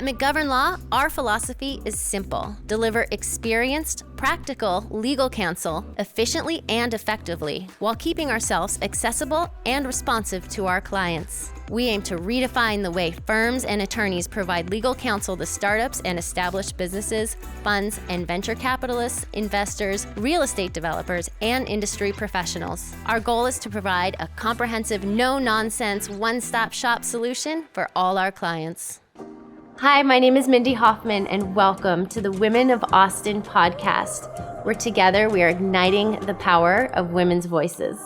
At McGovern Law, our philosophy is simple. Deliver experienced, practical legal counsel efficiently and effectively while keeping ourselves accessible and responsive to our clients. We aim to redefine the way firms and attorneys provide legal counsel to startups and established businesses, funds and venture capitalists, investors, real estate developers, and industry professionals. Our goal is to provide a comprehensive, no-nonsense, one-stop shop solution for all our clients. Hi, my name is Mindy Hofman, and welcome to the Women of Austin podcast, where together we are igniting the power of women's voices.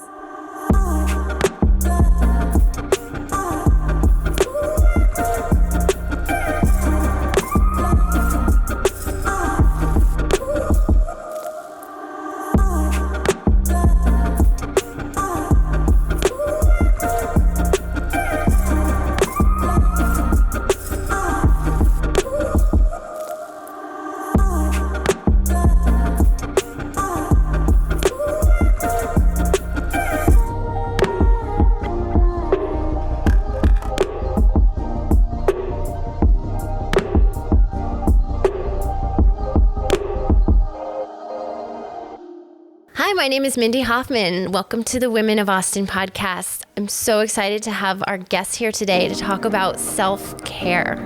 My name is Mindy Hofman. Welcome to the Women of Austin podcast. I'm so excited to have our guest here today to talk about self-care.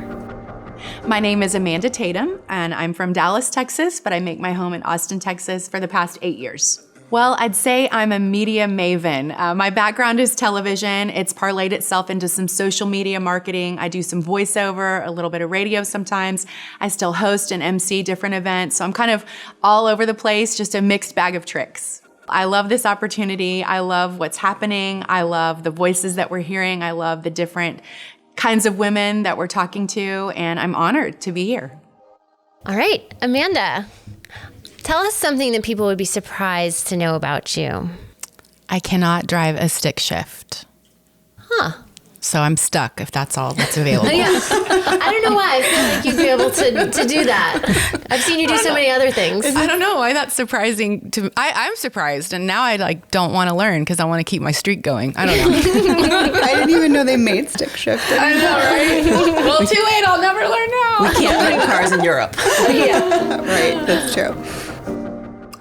My name is Amanda Tatom, and I'm from Dallas, Texas, but I make my home in Austin, Texas for the past 8 years. Well, I'd say I'm a media maven. My background is television. It's parlayed itself into some social media marketing. I do some voiceover, a little bit of radio sometimes. I still host and MC different events. So I'm kind of all over the place, just a mixed bag of tricks. I love this opportunity. I love what's happening. I love the voices that we're hearing. I love the different kinds of women that we're talking to, and I'm honored to be here. All right, Amanda, tell us something that people would be surprised to know about you. I cannot drive a stick shift. Huh. So I'm stuck if that's all that's available. Yeah. I don't know why. I feel like you'd be able to do that. I've seen you do so many other things. I don't know why that's surprising to me. I'm surprised, and now I don't want to learn because I want to keep my streak going. I don't know. I didn't even know they made stick shift. I know, right? Well, too late. I'll never learn now. We can't rent cars in Europe. Yeah, right. That's true.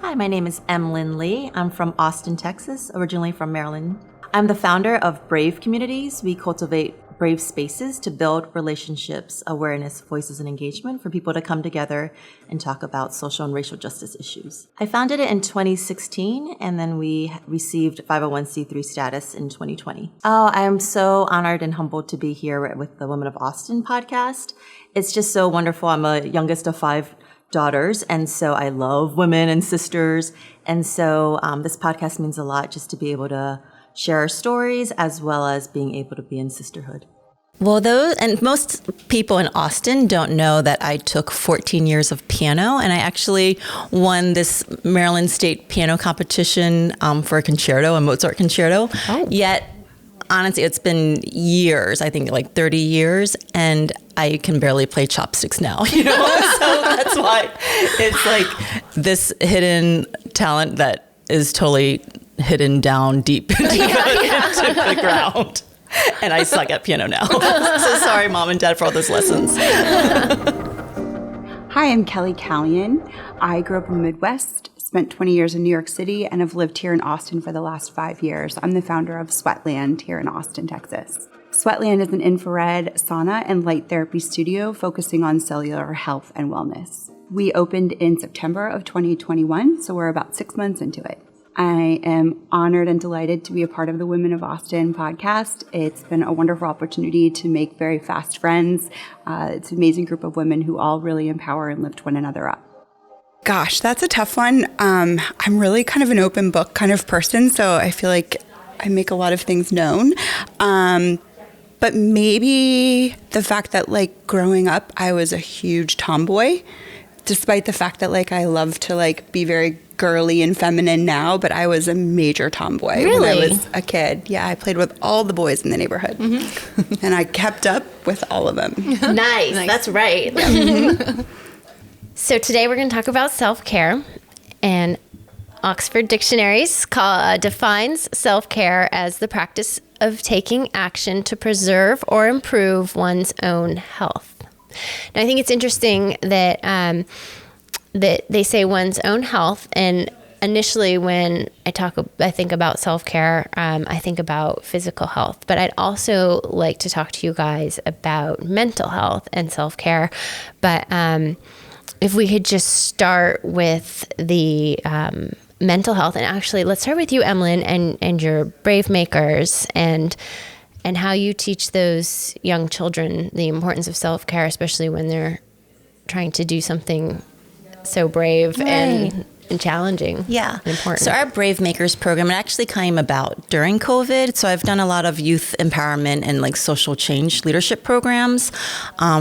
Hi, my name is Emlyn Lee. I'm from Austin, Texas, originally from Maryland. I'm the founder of Brave Communities. We cultivate brave spaces to build relationships, awareness, voices, and engagement for people to come together and talk about social and racial justice issues. I founded it in 2016, and then we received 501c3 status in 2020. Oh, I am so honored and humbled to be here with the Women of Austin podcast. It's just so wonderful. I'm a youngest of 5 daughters, and so I love women and sisters. And so this podcast means a lot just to be able to share our stories as well as being able to be in sisterhood. Well, most people in Austin don't know that I took 14 years of piano, and I actually won this Maryland State piano competition for a Mozart concerto. Oh. Yet, honestly, it's been years, I think like 30 years, and I can barely play chopsticks now, So that's why it's like this hidden talent that is totally hidden down deep into the ground. And I suck at piano now. So sorry, Mom and Dad, for all those lessons. Hi, I'm Kelly Kalyan. I grew up in the Midwest, spent 20 years in New York City, and have lived here in Austin for the last 5 years. I'm the founder of Sweatland here in Austin, Texas. Sweatland is an infrared sauna and light therapy studio focusing on cellular health and wellness. We opened in September of 2021, so we're about 6 months into it. I am honored and delighted to be a part of the Women of Austin podcast. It's been a wonderful opportunity to make very fast friends. It's an amazing group of women who all really empower and lift one another up. Gosh, that's a tough one. I'm really kind of an open book kind of person, so I feel like I make a lot of things known. But maybe the fact that growing up, I was a huge tomboy, despite the fact that I love to be very girly and feminine now, but I was a major tomboy when I was a kid. Yeah, I played with all the boys in the neighborhood. Mm-hmm. And I kept up with all of them. Nice. That's right. Yeah. So today we're going to talk about self-care, and Oxford Dictionaries defines self-care as the practice of taking action to preserve or improve one's own health. Now, I think it's interesting that that they say one's own health, and initially when I think about self-care, I think about physical health, but I'd also like to talk to you guys about mental health and self-care. But if we could just start with the mental health, and actually let's start with you, Emlyn, and your Brave Makers, and how you teach those young children the importance of self-care, especially when they're trying to do something so brave and challenging. Yeah. And important. So our Brave Makers program, it actually came about during COVID. So I've done a lot of youth empowerment and like social change leadership programs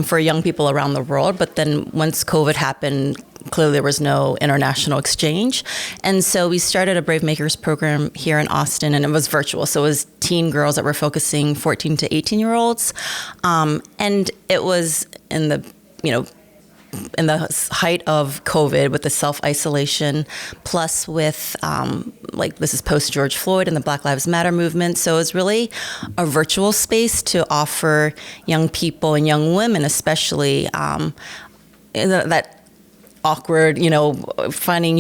for young people around the world. But then once COVID happened, clearly there was no international exchange. And so we started a Brave Makers program here in Austin, and it was virtual. So it was teen girls that were focusing 14 to 18-year-olds. And it was in the height of COVID with the self-isolation, plus with this is post George Floyd and the Black Lives Matter movement. So it's really a virtual space to offer young people and young women especially that awkward, developing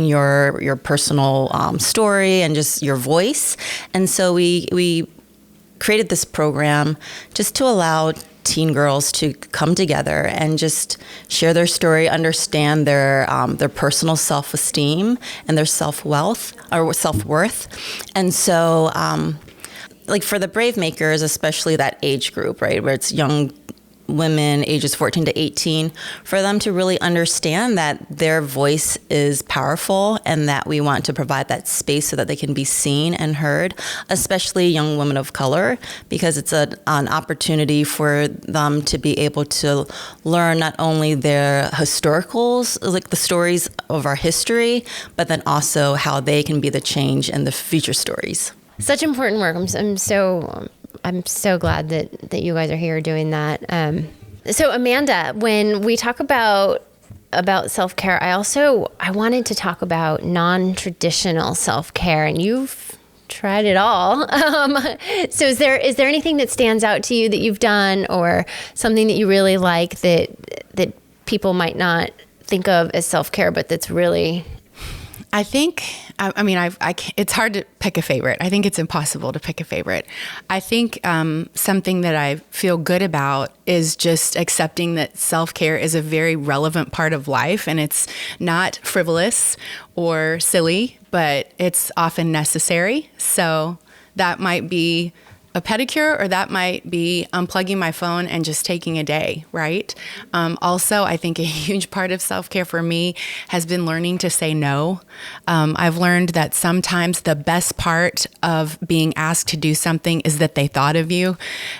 your personal story and just your voice. And so we created this program just to allow teen girls to come together and just share their story, understand their personal self-esteem and their self-worth. And so, for the Brave Makers, especially that age group, right, where it's young women ages 14 to 18, for them to really understand that their voice is powerful and that we want to provide that space so that they can be seen and heard, especially young women of color, because it's an opportunity for them to be able to learn not only their historicals, like the stories of our history, but then also how they can be the change in the future stories. Such important work. I'm so glad that you guys are here doing that. So Amanda, when we talk about self-care, I wanted to talk about non-traditional self-care, and you've tried it all. So is there anything that stands out to you that you've done, or something that you really like that people might not think of as self-care, but that's really... I think, it's hard to pick a favorite. I think it's impossible to pick a favorite. I think something that I feel good about is just accepting that self-care is a very relevant part of life, and it's not frivolous or silly, but it's often necessary. So that might be a pedicure, or that might be unplugging my phone and just taking a day, right? Also, I think a huge part of self-care for me has been learning to say no. I've learned that sometimes the best part of being asked to do something is that they thought of you,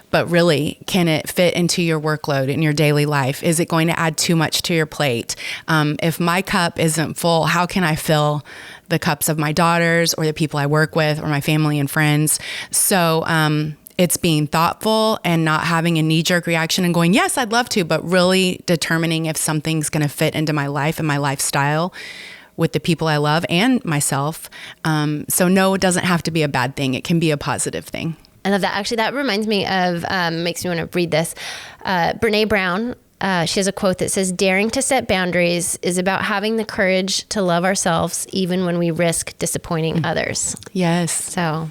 but really, can it fit into your workload in your daily life? Is it going to add too much to your plate? If my cup isn't full, how can I fill the cups of my daughters or the people I work with or my family and friends? So it's being thoughtful and not having a knee-jerk reaction and going, yes, I'd love to, but really determining if something's going to fit into my life and my lifestyle with the people I love and myself. So no, it doesn't have to be a bad thing. It can be a positive thing. I love that. Actually, that reminds me of, makes me want to read this. Brene Brown, she has a quote that says, "Daring to set boundaries is about having the courage to love ourselves even when we risk disappointing others." Yes. So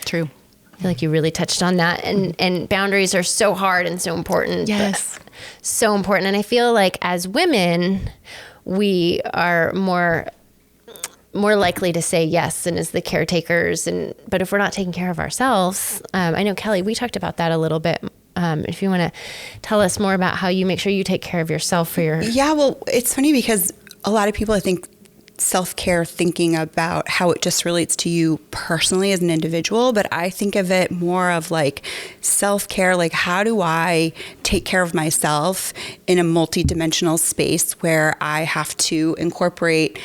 true. I feel like you really touched on that. And boundaries are so hard and so important. Yes. So important. And I feel like as women, we are more likely to say yes and as the caretakers. But if we're not taking care of ourselves, I know, Kelly, we talked about that a little bit. If you want to tell us more about how you make sure you take care of yourself for your... Yeah, well, it's funny because a lot of people, I think, self-care thinking about how it just relates to you personally as an individual, but I think of it more of like self-care, like how do I take care of myself in a multi-dimensional space where I have to incorporate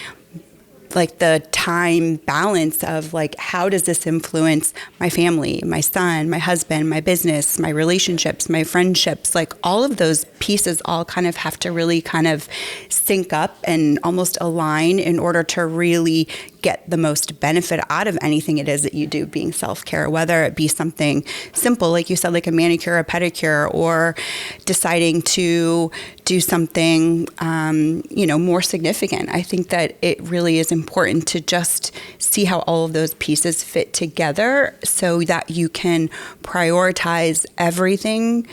like the time balance of like, how does this influence my family, my son, my husband, my business, my relationships, my friendships, like all of those pieces all kind of have to really kind of sync up and almost align in order to really get the most benefit out of anything it is that you do being self-care, whether it be something simple, like you said, like a manicure, a pedicure, or deciding to do something, more significant. I think that it really is important to just see how all of those pieces fit together so that you can prioritize everything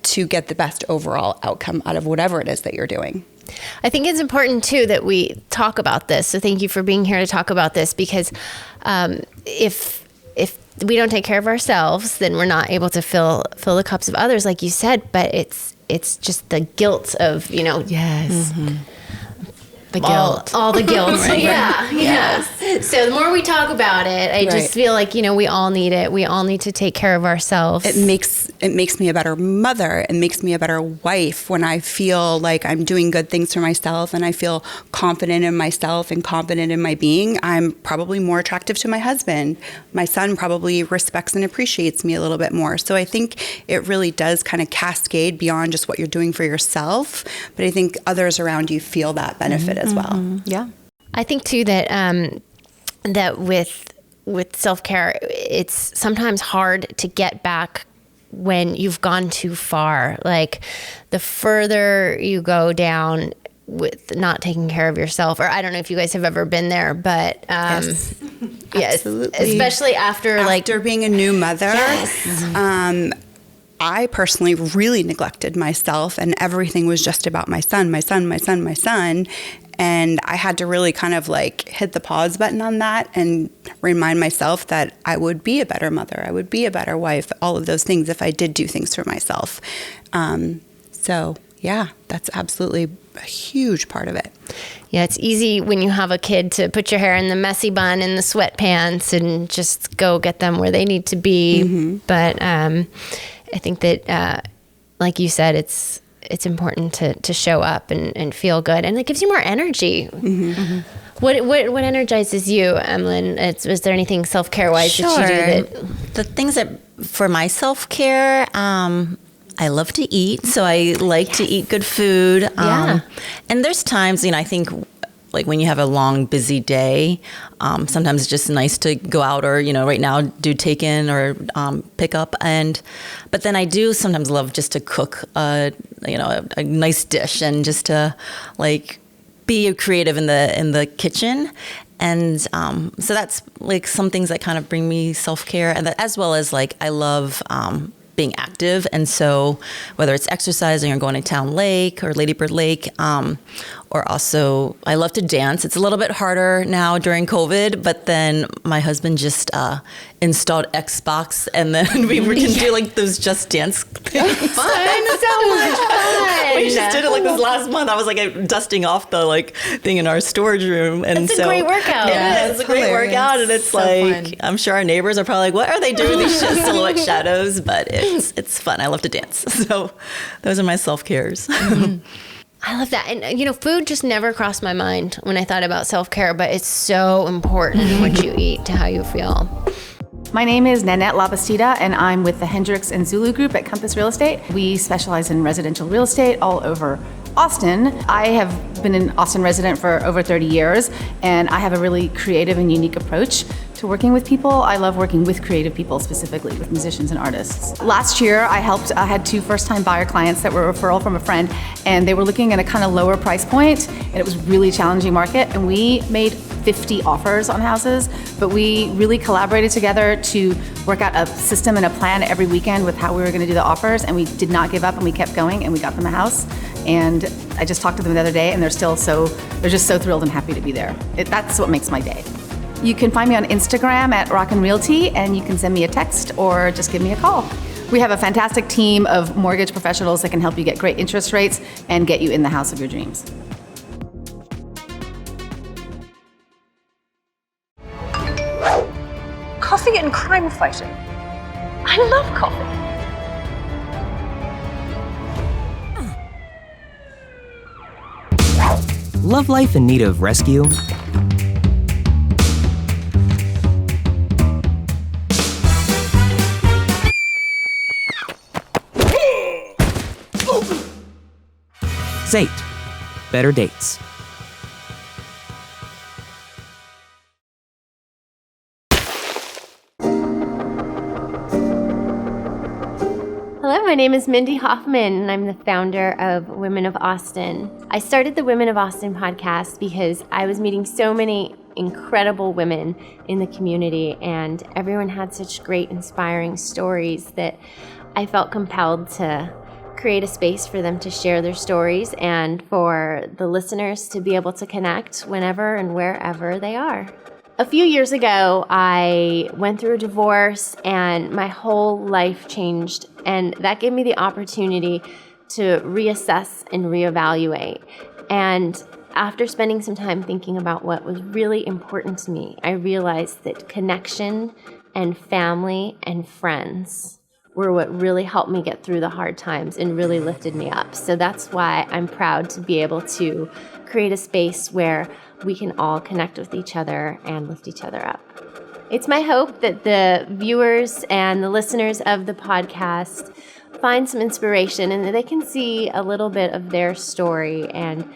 to get the best overall outcome out of whatever it is that you're doing. I think it's important too that we talk about this. So thank you for being here to talk about this, because if we don't take care of ourselves, then we're not able to fill the cups of others, like you said. But it's just the guilt of, Yes. Mm-hmm. The guilt. All the guilt. Right. Yeah. Yes. So the more we talk about it, I just feel like, we all need it. We all need to take care of ourselves. It makes me a better mother. It makes me a better wife when I feel like I'm doing good things for myself and I feel confident in myself and confident in my being. I'm probably more attractive to my husband. My son probably respects and appreciates me a little bit more. So I think it really does kind of cascade beyond just what you're doing for yourself. But I think others around you feel that benefit as well. Yeah. I think too that that with self-care, it's sometimes hard to get back when you've gone too far. Like the further you go down with not taking care of yourself, or I don't know if you guys have ever been there, but yes, absolutely. Especially after being a new mother. Yes. I personally really neglected myself, and everything was just about my son. And I had to really kind of hit the pause button on that and remind myself that I would be a better mother. I would be a better wife, all of those things if I did do things for myself. So yeah, that's absolutely a huge part of it. Yeah, it's easy when you have a kid to put your hair in the messy bun and the sweatpants and just go get them where they need to be. Mm-hmm. But I think that, like you said, it's important to show up and feel good, and it gives you more energy. Mm-hmm. Mm-hmm. What energizes you, Emlyn? Was there anything self-care wise that you do The things that for my self-care, I love to eat, so I like to eat good food. And there's times, I think when you have a long, busy day, sometimes it's just nice to go out or, right now do take-in or pick up. But then I do sometimes love just to cook, a nice dish and just to be creative in the kitchen. And so that's some things that kind of bring me self-care, and that, as well as I love being active. And so whether it's exercising or going to Town Lake or Lady Bird Lake, or also I love to dance. It's a little bit harder now during COVID, but then my husband just installed Xbox, and then we can do those Just Dance things. Fun, so much fun. We just did it this last month. I was dusting off the thing in our storage room, and it's a great workout. Yeah, it's a great workout, and it's so fun. I'm sure our neighbors are probably what are they doing these silhouette shadows? But it's fun. I love to dance. So those are my self-cares. Mm-hmm. I love that. And, food just never crossed my mind when I thought about self-care, but it's so important what you eat to how you feel. My name is Nanette Labastida, and I'm with the Hendricks and Zulu Group at Compass Real Estate. We specialize in residential real estate all over Austin. I have been an Austin resident for over 30 years, and I have a really creative and unique approach to working with people. I love working with creative people, specifically with musicians and artists. Last year, I had 2 first-time buyer clients that were a referral from a friend, and they were looking at a kind of lower price point, and it was a really challenging market, and we made 50 offers on houses, but we really collaborated together to work out a system and a plan every weekend with how we were going to do the offers, and we did not give up, and we kept going, and we got them a house. And I just talked to them the other day, and they're just so thrilled and happy to be there. That's what makes my day. You can find me on Instagram at Rockin' Realty, and you can send me a text or just give me a call. We have a fantastic team of mortgage professionals that can help you get great interest rates and get you in the house of your dreams. Coffee and crime fighting. I love coffee. Love life in need of rescue? Zate. Better dates. my name is Mindy Hofman, and I'm the founder of Women of Austin. I started the Women of Austin podcast because I was meeting so many incredible women in the community, and everyone had such great, inspiring stories that I felt compelled to create a space for them to share their stories and for the listeners to be able to connect whenever and wherever they are. A few years ago, I went through a divorce and my whole life changed, and that gave me the opportunity to reassess and reevaluate. And after spending some time thinking about what was really important to me, I realized that connection and family and friends were what really helped me get through the hard times and really lifted me up. So that's why I'm proud to be able to create a space where we can all connect with each other and lift each other up. It's my hope that the viewers and the listeners of the podcast find some inspiration and that they can see a little bit of their story and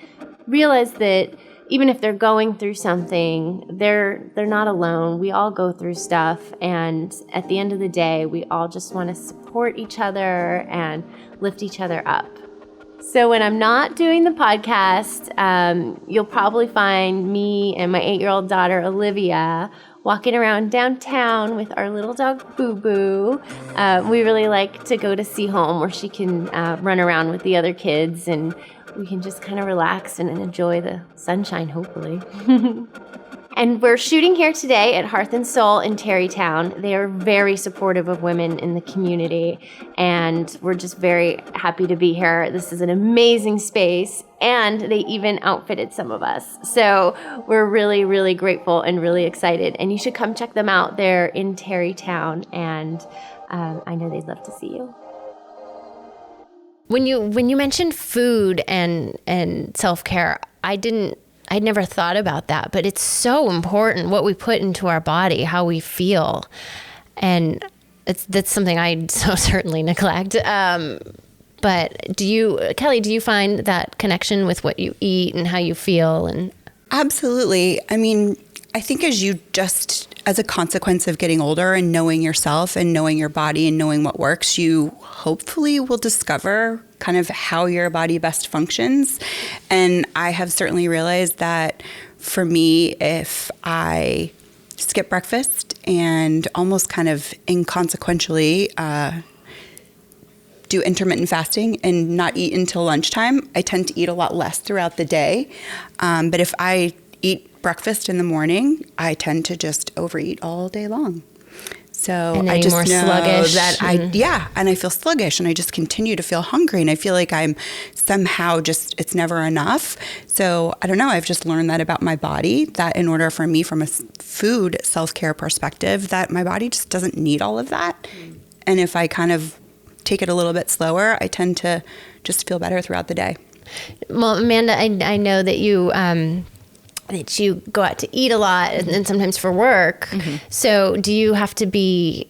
realize that even if they're going through something, they're not alone. We all go through stuff, and at the end of the day, we all just want to support each other and lift each other up. So when I'm not doing the podcast, you'll probably find me and my 8-year-old daughter, Olivia, walking around downtown with our little dog, Boo Boo. We really like to go to Sea Home where she can run around with the other kids, and we can just kind of relax and enjoy the sunshine, hopefully. And we're shooting here today at Hearth and Soul in Tarrytown. They are very supportive of women in the community, and we're just very happy to be here. This is an amazing space, and they even outfitted some of us. So we're really, really grateful and really excited. And you should come check them out. They're in Tarrytown, and I know they'd love to see you. When you mentioned food and self-care, I'd never thought about that, but it's so important what we put into our body, how we feel. And that's something I so certainly neglect. But Kelly, do you find that connection with what you eat and how you feel? And Absolutely. I mean, I think as a consequence of getting older and knowing yourself and knowing your body and knowing what works, you hopefully will discover kind of how your body best functions. And I have certainly realized that for me, if I skip breakfast and almost kind of inconsequentially do intermittent fasting and not eat until lunchtime, I tend to eat a lot less throughout the day. But if I eat breakfast in the morning, I tend to just overeat all day long. So I just know that and I feel sluggish, and I just continue to feel hungry, and I feel like I'm somehow it's never enough. So I don't know, I've just learned that about my body, that in order for me from a food self-care perspective, that my body just doesn't need all of that. And if I kind of take it a little bit slower, I tend to just feel better throughout the day. Well, Amanda, I know that you go out to eat a lot and sometimes for work. Mm-hmm. So do you have to be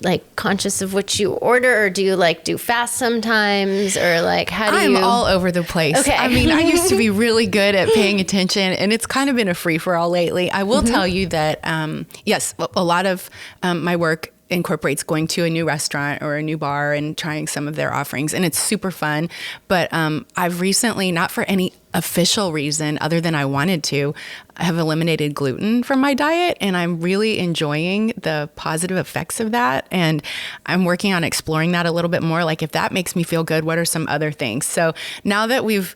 like conscious of what you order, or do you like do fast sometimes, or like how do you? I'm all over the place. Okay. I mean, I used to be really good at paying attention, and it's kind of been a free for all lately. I will tell you that, yes, a lot of my work incorporates going to a new restaurant or a new bar and trying some of their offerings, and it's super fun. But I've recently, not for any official reason other than I wanted to, have eliminated gluten from my diet, and I'm really enjoying the positive effects of that. And I'm working on exploring that a little bit more. Like, if that makes me feel good, what are some other things? So now that we've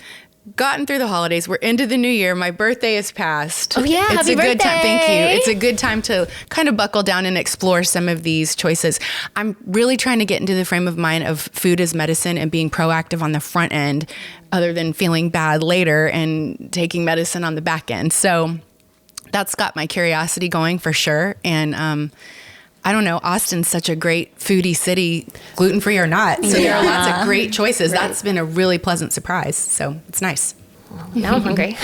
gotten through the holidays, we're into the new year, my birthday is past. Oh yeah, it's happy a birthday. Good time. Thank you. It's a good time to kind of buckle down and explore some of these choices. I'm really trying to get into the frame of mind of food as medicine and being proactive on the front end, other than feeling bad later and taking medicine on the back end. So that's got my curiosity going for sure. And I don't know, Austin's such a great foodie city, gluten-free or not. So there are lots of great choices. Right. That's been a really pleasant surprise. So it's nice. Now I'm hungry.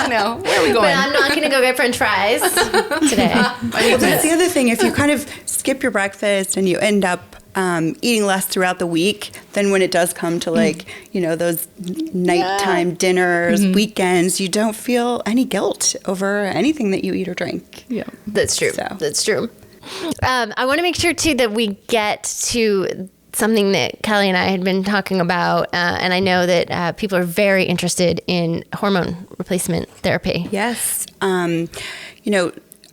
No, where are we going? But I'm not going to go get French fries today. Well, that's the other thing. If you kind of skip your breakfast and you end up eating less throughout the week, then when it does come to those nighttime dinners, weekends, you don't feel any guilt over anything that you eat or drink. Yeah, that's true. That's true. I want to make sure too that we get to something that Kelly and I had been talking about, and I know that people are very interested in hormone replacement therapy. Yes.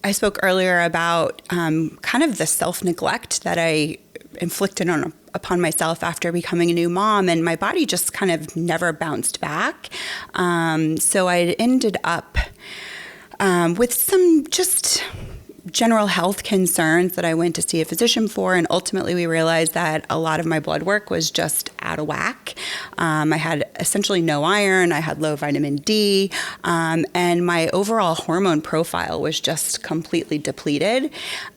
I spoke earlier about kind of the self-neglect that I inflicted upon myself after becoming a new mom, and my body just kind of never bounced back. So I ended up with some just general health concerns that I went to see a physician for, and ultimately we realized that a lot of my blood work was just out of whack. I had essentially no iron, I had low vitamin D, and my overall hormone profile was just completely depleted.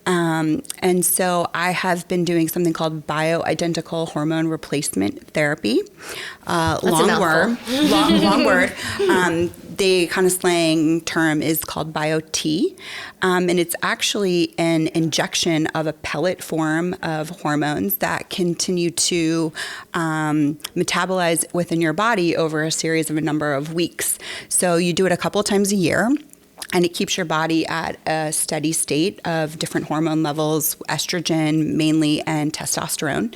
And so I have been doing something called bioidentical hormone replacement therapy. Long word. The kind of slang term is called BioT, and it's actually an injection of a pellet form of hormones that continue to metabolize within your body over a series of a number of weeks. So you do it a couple of times a year. And it keeps your body at a steady state of different hormone levels, estrogen mainly, and testosterone.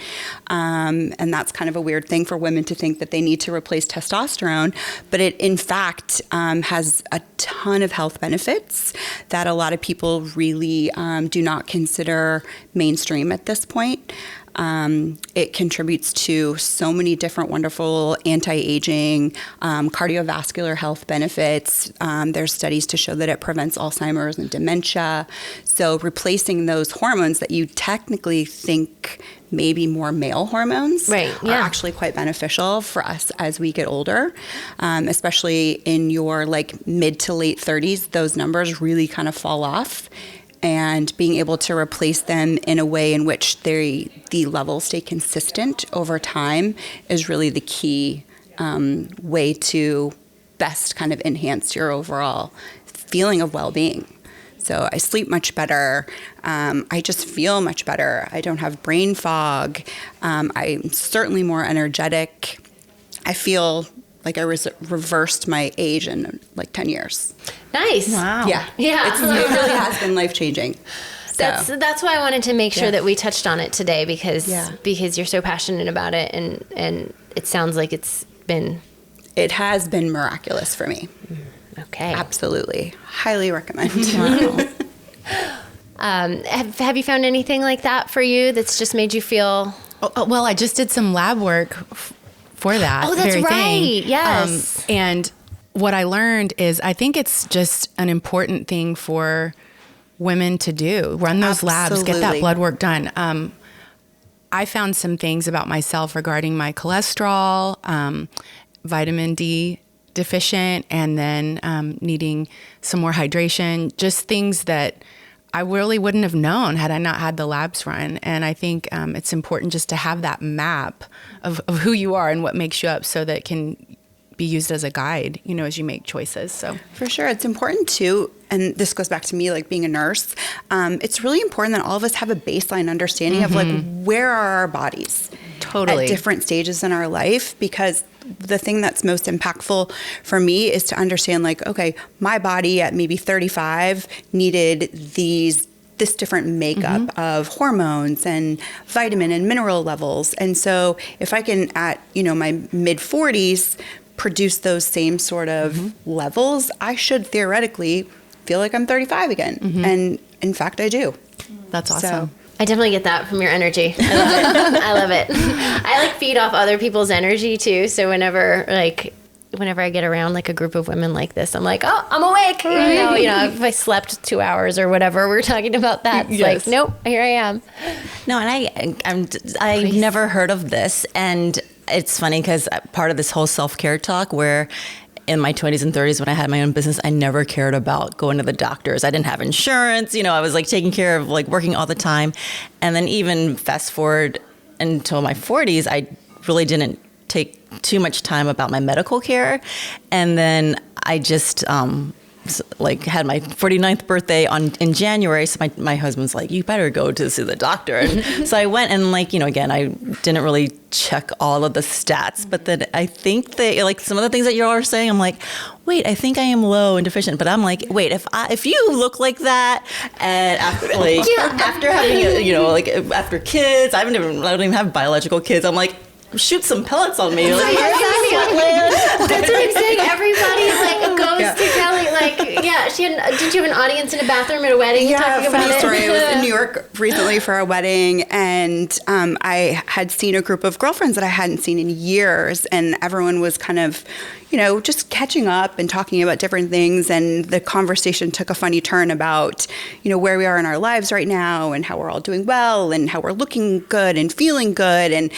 And that's kind of a weird thing for women to think that they need to replace testosterone. But it, in fact, has a ton of health benefits that a lot of people really do not consider mainstream at this point. It contributes to so many different wonderful anti-aging, cardiovascular health benefits. There's studies to show that it prevents Alzheimer's and dementia. So replacing those hormones that you technically think may be more male hormones are actually quite beneficial for us as we get older, especially in your mid to late 30s. Those numbers really kind of fall off. And being able to replace them in a way in which the levels stay consistent over time is really the key way to best kind of enhance your overall feeling of well-being. So I sleep much better. I just feel much better. I don't have brain fog. I'm certainly more energetic. I feel like I reversed my age in 10 years. Nice. Wow. Yeah. It really has been life-changing. So. That's why I wanted to make sure that we touched on it today because you're so passionate about it, and it sounds like it has been miraculous for me. Okay. Absolutely. Highly recommend. Wow. Have you found anything like that for you that's just made you feel... Well, I just did some lab work for that. Oh, that's very right. thing. Yes. And what I learned is I think it's just an important thing for women to do. Run those labs, get that blood work done. I found some things about myself regarding my cholesterol, vitamin D deficient, and then needing some more hydration, just things that I really wouldn't have known had I not had the labs run. And I think it's important just to have that map of who you are and what makes you up so that it can be used as a guide, as you make choices. So for sure. It's important too. And this goes back to me, being a nurse. It's really important that all of us have a baseline understanding of where are our bodies at different stages in our life, because the thing that's most impactful for me is to understand okay, my body at maybe 35 needed this different makeup of hormones and vitamin and mineral levels. And so if I can at, my mid 40s produce those same sort of levels, I should theoretically feel like I'm 35 again. And in fact, I do. That's awesome. So, I definitely get that from your energy. I love it. I love it. I feed off other people's energy too. So whenever I get around a group of women like this, I'm like, oh, I'm awake. If I slept 2 hours or whatever, we're talking about that. It's nope, here I am. No, and I've never heard of this. And it's funny because part of this whole self-care talk where in my 20s and 30s when I had my own business, I never cared about going to the doctors. I didn't have insurance. I was taking care of working all the time. And then even fast forward until my 40s, I really didn't take too much time about my medical care. And then I just had my 49th birthday in January. So my husband's like, you better go to see the doctor. And so I went and again, I didn't really check all of the stats, but then I think that some of the things that you're all saying, I'm like, wait, I think I am low and deficient. But I'm like, wait, if you look like that, and after having after kids, I don't even have biological kids. I'm like, shoot some pellets on me. Like, that's what I'm saying. Everybody goes to Kelly. Did you have an audience in a bathroom at a wedding? Yeah, funny story. I was in New York recently for a wedding, and I had seen a group of girlfriends that I hadn't seen in years, and everyone was kind of, just catching up and talking about different things, and the conversation took a funny turn about, where we are in our lives right now, and how we're all doing well, and how we're looking good and feeling good,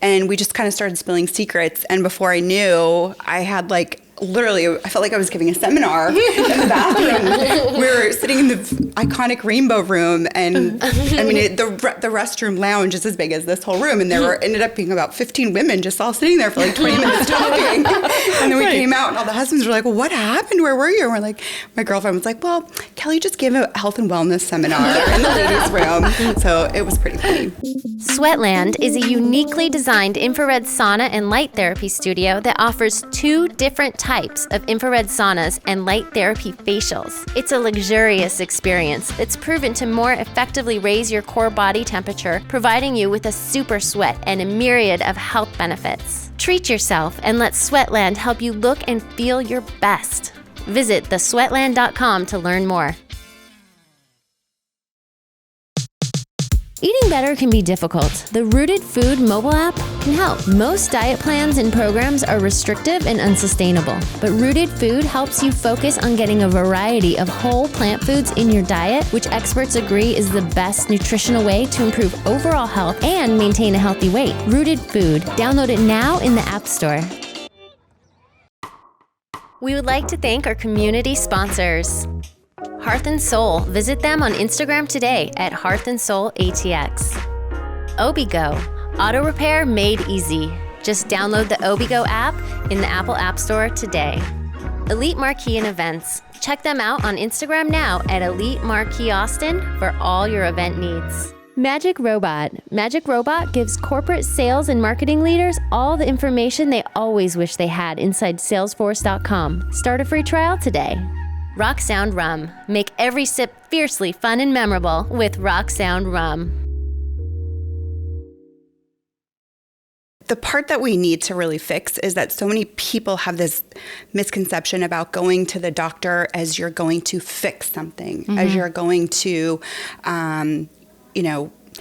and we just kind of started spilling secrets, and before I knew, I had literally, I felt like I was giving a seminar in the bathroom. We were sitting in the iconic rainbow room, and the restroom lounge is as big as this whole room, and there ended up being about 15 women just all sitting there for 20 minutes talking. And then we came out, and all the husbands were like, well, what happened? Where were you? And we're like, my girlfriend was like, well, Kelly just gave a health and wellness seminar in the ladies' room. So it was pretty funny. Sweatland is a uniquely designed infrared sauna and light therapy studio that offers 2 different types of infrared saunas and light therapy facials. It's a luxurious experience that's proven to more effectively raise your core body temperature, providing you with a super sweat and a myriad of health benefits. Treat yourself and let Sweatland help you look and feel your best. Visit thesweatland.com to learn more. Eating better can be difficult. The Rooted Food mobile app can help. Most diet plans and programs are restrictive and unsustainable, but Rooted Food helps you focus on getting a variety of whole plant foods in your diet, which experts agree is the best nutritional way to improve overall health and maintain a healthy weight. Rooted Food. Download it now in the App Store. We would like to thank our community sponsors. Hearth and Soul. Visit them on Instagram today at Hearth and Soul ATX. Obigo. Auto repair made easy. Just download the Obigo app in the Apple App Store today. Elite Marquee and Events. Check them out on Instagram now at Elite Marquee Austin for all your event needs. Magic Robot. Magic Robot gives corporate sales and marketing leaders all the information they always wish they had inside Salesforce.com. Start a free trial today. Rock Sound Rum. Make every sip fiercely fun and memorable with Rock Sound Rum. The part that we need to really fix is that so many people have this misconception about going to the doctor as you're going to fix something, as you're going to,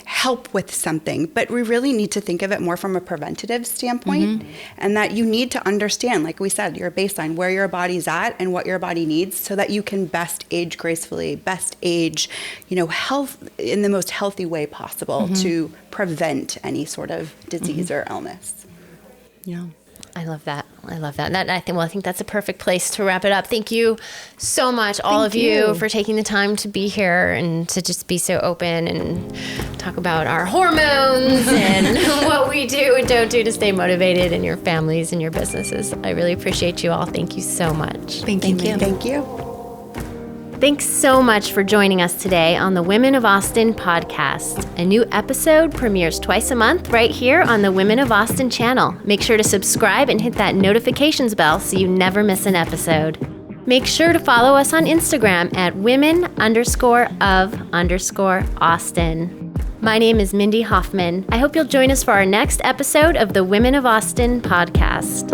help with something. But we really need to think of it more from a preventative standpoint, and that you need to understand, like we said, your baseline, where your body's at and what your body needs so that you can best age gracefully, best age, health in the most healthy way possible to prevent any sort of disease or illness. Yeah. I love that. I think that's a perfect place to wrap it up. Thank you so much, all of you, for taking the time to be here and to just be so open and talk about our hormones and what we do and don't do to stay motivated in your families and your businesses. I really appreciate you all. Thank you so much. Thank you. Thank you. Thanks so much for joining us today on the Women of Austin podcast. A new episode premieres twice a month right here on the Women of Austin channel. Make sure to subscribe and hit that notifications bell so you never miss an episode. Make sure to follow us on Instagram at women_of_Austin. My name is Mindy Hofman. I hope you'll join us for our next episode of the Women of Austin podcast.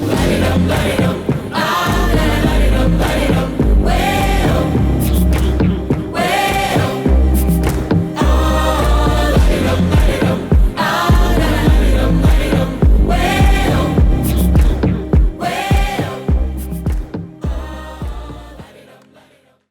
Light it up, light it up.